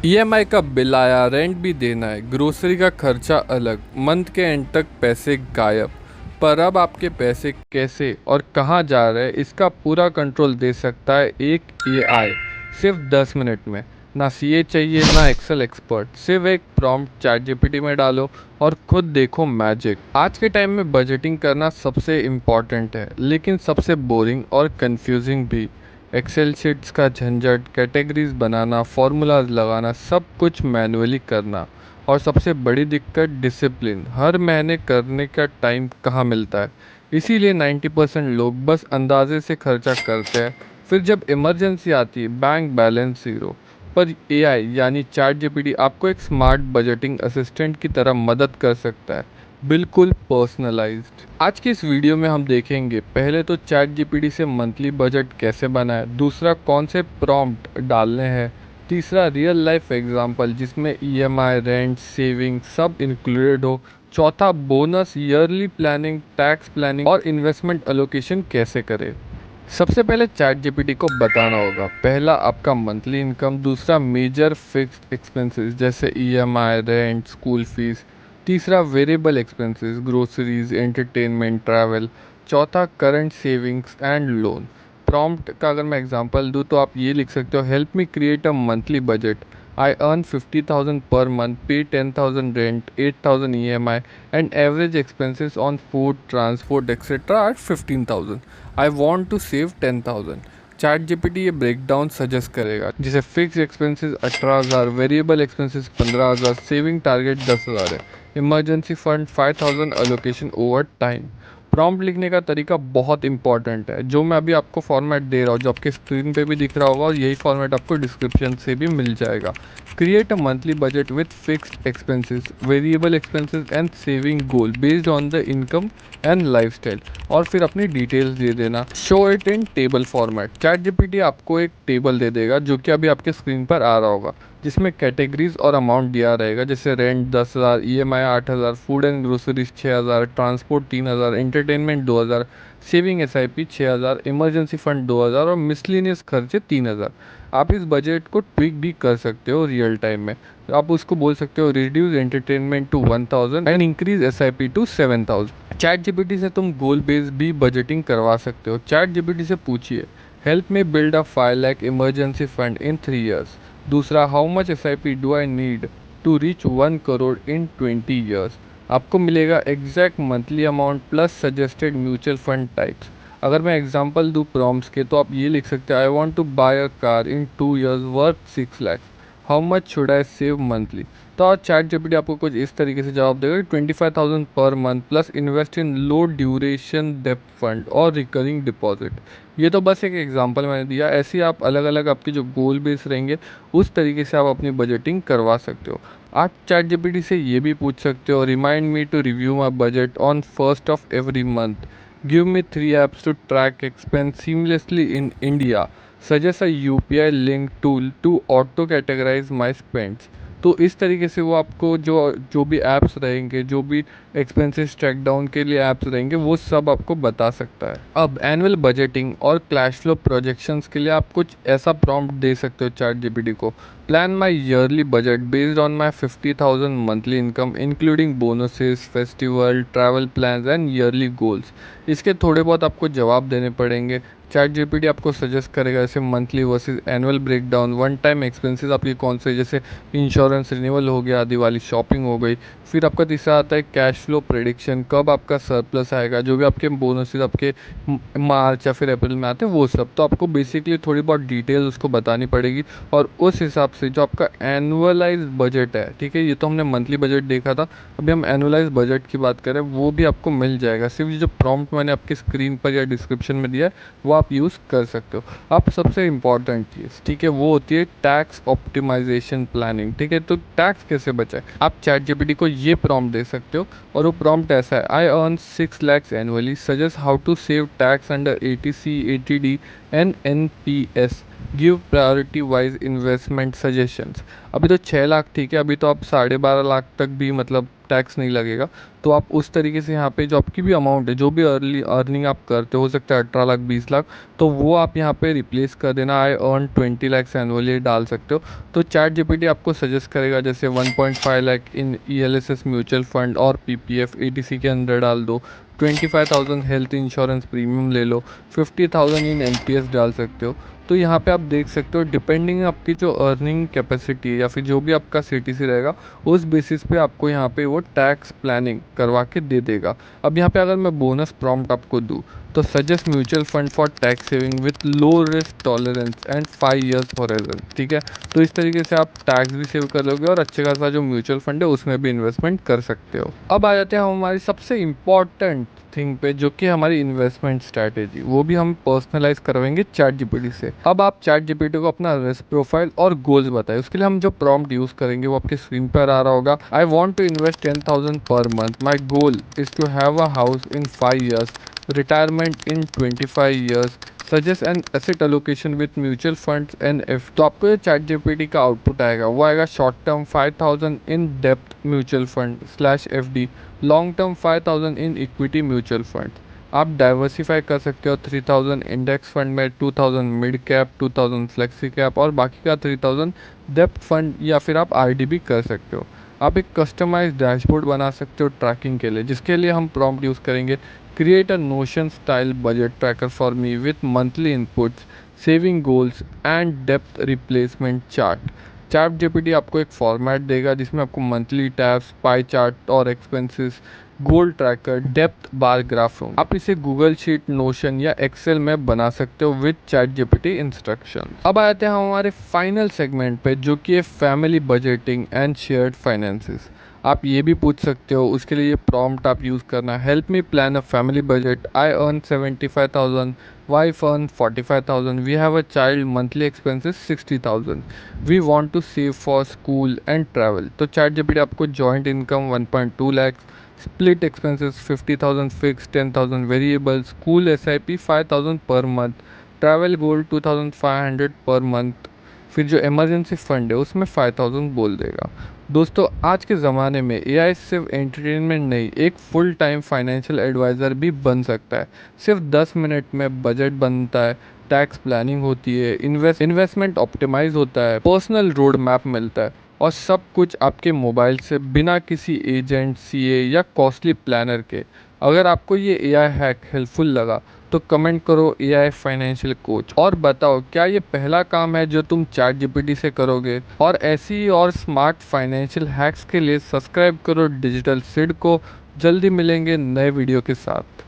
EMI का bill आया, rent भी देना है, ग्रोसरी का खर्चा अलग, मंथ के एंड तक पैसे गायब। पर अब आपके पैसे कैसे और कहाँ जा रहे हैं इसका पूरा कंट्रोल दे सकता है एक एआई, सिर्फ 10 मिनट में। ना सीए चाहिए ना एक्सेल एक्सपर्ट, सिर्फ एक प्रॉम्प्ट चैट जीपीटी में डालो और खुद देखो मैजिक। आज के टाइम में बजटिंग करना सबसे इम्पॉर्टेंट है, लेकिन सबसे बोरिंग और कंफ्यूजिंग भी। एक्सेल शीट्स का झंझट, कैटेगरीज बनाना, फॉर्मूलाज लगाना, सब कुछ मैनुअली करना। और सबसे बड़ी दिक्कत डिसिप्लिन, हर महीने करने का टाइम कहाँ मिलता है। इसीलिए 90% लोग बस अंदाजे से खर्चा करते हैं, फिर जब इमरजेंसी आती है बैंक बैलेंस ज़ीरो। पर एआई यानी चैट जीपीटी आपको एक स्मार्ट बजटिंग असिस्टेंट की तरह मदद कर सकता है, बिल्कुल पर्सनलाइज्ड। आज की इस वीडियो में हम देखेंगे पहले तो चैट जीपीटी से मंथली बजट कैसे बनाए, दूसरा कौन से प्रॉम्प्ट डालने हैं, तीसरा रियल लाइफ एग्जांपल जिसमें ईएमआई, रेंट, सेविंग सब इंक्लूडेड हो, चौथा bonus, yearly planning, tax planning और इन्वेस्टमेंट एलोकेशन कैसे करें। सबसे पहले चैट जीपीटी को बताना होगा पहला आपका मंथली इनकम, दूसरा मेजर फिक्स्ड एक्सपेंसेस जैसे ईएमआई, रेंट, स्कूल फीस, तीसरा variable expenses, groceries, entertainment, travel, चौथा current savings and loan. Prompt का अगर मैं एग्जांपल दूं तो आप ये लिख सकते हो, help me create a monthly budget. I earn 50,000 per month, pay 10,000 rent, 8,000 EMI and average expenses on food, transport etcetera at 15,000। I want to save 10,000। ChatGPT ये ब्रेकडाउन सजेस्ट करेगा, जैसे fix expenses 18,000, variable expenses 15,000, saving target 10,000 है, emergency fund 5,000, allocation over time. Prompt लिखने का तरीका बहुत important है, जो मैं अभी आपको फॉर्मेट दे रहा हूँ, जो आपके स्क्रीन पे भी दिख रहा होगा और यही फॉर्मेट आपको डिस्क्रिप्शन से भी मिल जाएगा। Create a monthly budget with fixed expenses, variable expenses and saving goal based on the income and lifestyle. और फिर अपनी डिटेल्स दे देना। Show it in table format. Chat GPT आपको एक टेबल दे देगा जो कि अभी आपके स्क्रीन पर आ रहा होगा, जिसमें कैटेगरीज और अमाउंट दिया रहेगा, जैसे rent 10,000, EMI 8,000, food and groceries 6,000, transport 3,000, entertainment 2,000, saving SIP 6,000, emergency fund 2,000 और मिसलिनियस खर्चे 3,000। आप इस बजट को ट्विक भी कर सकते हो रियल टाइम में। आप उसको बोल सकते हो reduce entertainment to 1,000 and increase SIP to 7,000। Chat GPT से तुम गोल बेस्ड भी बजटिंग करवा सकते हो। चैट जीपीटी से पूछिए, help me build a 5 lakh emergency fund in 3 years. दूसरा, how much SIP do I need to reach 1 crore in 20 years. आपको मिलेगा exact monthly amount plus suggested mutual fund types. अगर मैं एग्जांपल दूँ प्रॉम्प्ट्स के, तो आप ये लिख सकते हैं, I want to buy a car in 2 years worth 6 lakh, how much should I save monthly. तो आज चैट जीपीटी आपको कुछ इस तरीके से जवाब देगा, 25,000 per month plus invest in low duration depth fund और रिकरिंग डिपॉजिट। ये तो बस एक एग्जांपल मैंने दिया, ऐसे ही आप अलग अलग आपके जो गोल बेस रहेंगे उस तरीके से आप अपनी बजटिंग करवा सकते हो। आप चैट जीपीटी से ये भी पूछ सकते हो, remind me to review my budget on first of every month, give me 3 apps to track expense seamlessly in India, suggest a UPI link tool to auto categorise my spends. तो इस तरीके से वो आपको जो जो भी ऐप्स रहेंगे, जो भी एक्सपेंसेस ट्रैक डाउन के लिए ऐप्स रहेंगे, वो सब आपको बता सकता है। अब एनुअल बजटिंग और कैश फ्लो प्रोजेक्शंस के लिए आप कुछ ऐसा प्रॉम्प्ट दे सकते हो चैट जीपीटी को, plan my yearly budget based on my 50,000 monthly income including bonuses, festival, travel plans and yearly goals. इसके थोड़े बहुत आपको जवाब देने पड़ेंगे। चैट जीपीटी आपको सजेस्ट करेगा जैसे monthly versus annual breakdown, one time expenses आपके कौन से, जैसे इंश्योरेंस रिन्यूअल हो गया, दिवाली शॉपिंग हो गई। फिर आपका तीसरा आता है कैश फ्लो प्रेडिक्शन, कब आपका सरप्लस आएगा, जो भी आपके बोनसेस आपके मार्च या फिर अप्रैल में आते हैं वो सब। तो आपको बेसिकली थोड़ी बहुत डिटेल उसको बतानी पड़ेगी और उस हिसाब से जो आपका एनुअलाइज बजट है, ठीक है, ये तो हमने मंथली बजट देखा था, अभी हम एनुअलाइज बजट की बात करें, वो भी आपको मिल जाएगा। सिर्फ ये जो प्रॉम्प्ट मैंने आपकी स्क्रीन पर या डिस्क्रिप्शन में दिया है वो आप यूज़ कर सकते हो। अब सबसे इम्पॉर्टेंट चीज़, ठीक है, वो होती है टैक्स ऑप्टिमाइजेशन प्लानिंग। ठीक है, तो टैक्स कैसे बचाए, आप चैट जीपीटी को ये प्रॉम्प्ट दे सकते हो और वो प्रॉम्प्ट ऐसा है, I earn 6 lakhs annually, suggest how to save tax under eighty C, eighty D and NPS, give priority wise investment suggestions. अभी तो 6 लाख, ठीक है, अभी तो आप 12.5 लाख तक भी मतलब टैक्स नहीं लगेगा। तो आप उस तरीके से यहाँ पे जो आपकी भी अमाउंट है, जो भी अर्ली अर्निंग आप करते हो सकता है 18 लाख 20 लाख, तो वो आप यहाँ पे रिप्लेस कर देना आई अर्न 20 लाख एनुअली डाल सकते हो। तो चैट जीपीटी आपको सजेस्ट करेगा जैसे 1.5 लाख इन ईएलएसएस म्यूचुअल फंड और पीपीएफ ईटीसी के अंदर डाल दो, 25,000 हेल्थ इंश्योरेंस प्रीमियम ले लो, 50,000 इन एनपीएस डाल सकते हो। तो यहाँ पे आप देख सकते हो डिपेंडिंग आपकी जो अर्निंग कैपेसिटी है या फिर जो भी आपका सीटीसी रहेगा, उस बेसिस पे आपको यहाँ पे वो टैक्स प्लानिंग करवा के दे देगा। अब यहाँ पे अगर मैं बोनस प्रॉम्प्ट आपको दूँ तो suggest mutual fund for tax saving with low risk tolerance and 5 years horizon, ठीक है। तो इस तरीके से आप टैक्स भी सेव कर लोगे और अच्छे खासा जो म्यूचुअल फंड है उसमें भी इन्वेस्टमेंट कर सकते हो। अब आ जाते हैं हमारी सबसे इम्पॉर्टेंट थिंग पे, जो कि हमारी इन्वेस्टमेंट स्ट्रैटेजी, वो भी हम पर्सनलाइज करवाएंगे चैट जीपीटी से। अब आप चैट जीपीटी को अपना रिस्क प्रोफाइल और गोल्स बताएं। उसके लिए हम जो प्रॉम्प्ट यूज़ करेंगे वो आपके स्क्रीन पर आ रहा होगा। आई want to invest 10,000 per month, my goal is to have a house in 5 years, retirement in 25 years, suggest an asset allocation with mutual funds and F. तो आपको ये चैट जीपीटी का आउटपुट आएगा, वो आएगा short term 5,000 in depth mutual fund slash F D, long term 5,000 in equity mutual fund. आप diversify कर सकते हो 3,000 इंडेक्स फंड में, 2,000 मिड कैप, 2,000 फ्लेक्सी कैप और बाकी का 3,000 डेप्थ फंड, या फिर आप आरडी भी कर सकते हो। आप एक कस्टमाइज डैशबोर्ड बना सकते हो ट्रैकिंग के लिए, जिसके लिए हम प्रॉम्प्ट यूज़ करेंगे create a notion style budget tracker for me with monthly inputs, saving goals and depth replacement chart. Chat GPT आपको एक फॉर्मेट देगा जिसमें आपको मंथली टैब्स, पाई चार्ट और एक्सपेंसेस, गोल ट्रैकर, डेप्थ बार ग्राफ हो। आप इसे गूगल शीट, नोशन या एक्सेल में बना सकते हो विद चैट जीपीटी इंस्ट्रक्शन। अब आते हैं हमारे फाइनल सेगमेंट पे, जो कि है family budgeting and shared finances. आप ये भी पूछ सकते हो, उसके लिए ये प्रॉम्प्ट आप यूज़ करना, help me plan a family budget, I earn 75,000, wife earn 45,000, we have a child, monthly expenses 60,000, we want to save for school and travel. तो चैट जीपीटी आपको joint income 1.2 lakh, split expenses 50,000 fix, 10,000 variable, school SIP 5,000 per month, travel गोल 2,500 per month, फिर जो emergency fund है उसमें 5,000 बोल देगा। दोस्तों, आज के ज़माने में एआई सिर्फ एंटरटेनमेंट नहीं, एक फुल टाइम फाइनेंशियल एडवाइज़र भी बन सकता है। सिर्फ 10 मिनट में बजट बनता है, टैक्स प्लानिंग होती है, इन्वेस्टमेंट ऑप्टिमाइज होता है, पर्सनल रोड मैप मिलता है, और सब कुछ आपके मोबाइल से बिना किसी एजेंट, सीए या कॉस्टली प्लानर के। अगर आपको ये एआई हैक हेल्पफुल लगा तो कमेंट करो एआई फाइनेंशियल कोच, और बताओ क्या ये पहला काम है जो तुम चैट जीपीटी से करोगे। और ऐसी ही और स्मार्ट फाइनेंशियल हैक्स के लिए सब्सक्राइब करो डिजिटल सिड को। जल्दी मिलेंगे नए वीडियो के साथ।